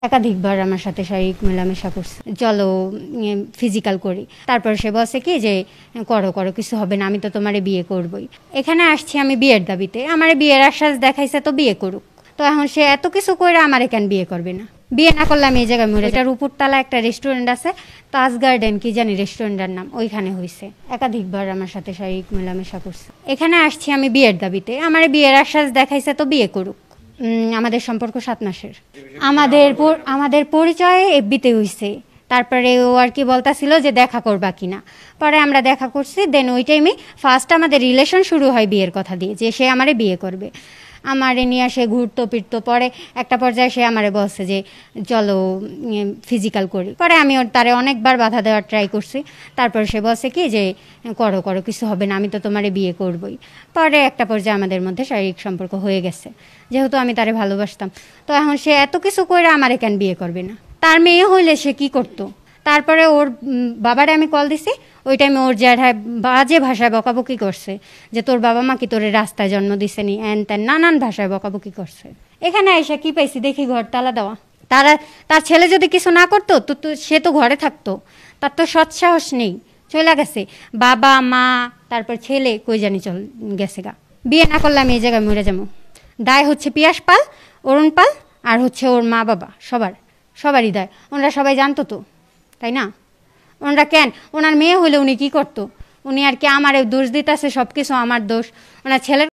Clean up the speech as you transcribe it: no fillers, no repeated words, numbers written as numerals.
একাধিকবার আমার সাথে শারীরিক মেলামেশা করছে, চলো ফিজিক্যাল করি। তারপর সে বলছে কি যে করো করো, কিছু হবে না, আমি তো তোমারে বিয়ে করবই। এখানে আসছি আমি বিয়ের দাবিতে, আমার বিয়ের আশ্বাস দেখাইছে তো বিয়ে করুক। তো এখন সে এত কিছু করে আমারে কেন বিয়ে করবে না? বিয়ে না করলে আমি এই জায়গায় মরে। এটার উপরতলা একটা রেস্টুরেন্ট আছে, তাজ গার্ডেন কি জানি রেস্টুরেন্টের নাম, ওইখানে হয়েছে। একাধিকবার আমার সাথে শারীরিক মেলামেশা করছে। এখানে আসছি আমি বিয়ের দাবিতে, আমার বিয়ের আশ্বাস দেখাইছে তো বিয়ে করুক। আমাদের সম্পর্ক 7 মাসের। আমাদের পরিচয় এফবিতে হইছে। তারপরে ও আর কি বলতাছিল যে দেখা করবা কিনা। পরে আমরা দেখা করছি, দেন ওই টাইমে ফার্স্ট আমাদের রিলেশন শুরু হয় বিয়ের কথা দিয়ে, যে সে আমারে বিয়ে করবে। আমারে নিয়ে সে ঘুরতো ফিরতো, পরে একটা পর্যায়ে সে আমারে বলছে যে চলো ফিজিক্যাল করি। পরে আমি তারে অনেকবার বাধা দেওয়ার ট্রাই করছি। তারপর সে বলছে কি যে করো করো, কিছু হবে না, আমি তো তোমারে বিয়ে করবই। পরে একটা পর্যায়ে আমাদের মধ্যে শারীরিক সম্পর্ক হয়ে গেছে, যেহেতু আমি তারে ভালোবাসতাম। তো এখন সে এত কিছু করে আমারে কেন বিয়ে করবে না? তার মেয়ে হইলে সে কি করতো? তারপরে ওর বাবারে আমি কল দিছি, ওই টাইমে ওর জ্যাঠায় বাজে ভাষায় বকাবকি করছে যে তোর বাবা মা কি তোরে রাস্তায় জন্ম দিছে নি, এন তেন নানান ভাষায় বকাবকি করছে। এখানে এসে কি পাইছি দেখি, ঘর তালা দেওয়া। তার ছেলে যদি কিছু না করতো তো সে তো ঘরে থাকতো, তার তো সৎসাহস নেই, চলে গেছে। বাবা মা তারপর ছেলে কই জানি চল গেছে গা। বিয়ে না করলে আমি এই জায়গায় মরে যাবো। দায় হচ্ছে পিয়াস পাল, অরুণ পাল, আর হচ্ছে ওর মা বাবা, সবারই দায়। ওনারা সবাই জানতো তো, তাই না? ওনারা কেন, ওনার মেয়ে হলে উনি কি করতো? উনি আর কি আমার দোষ দিতেছে, সব কিছু আমার দোষ। ওনার ছেলের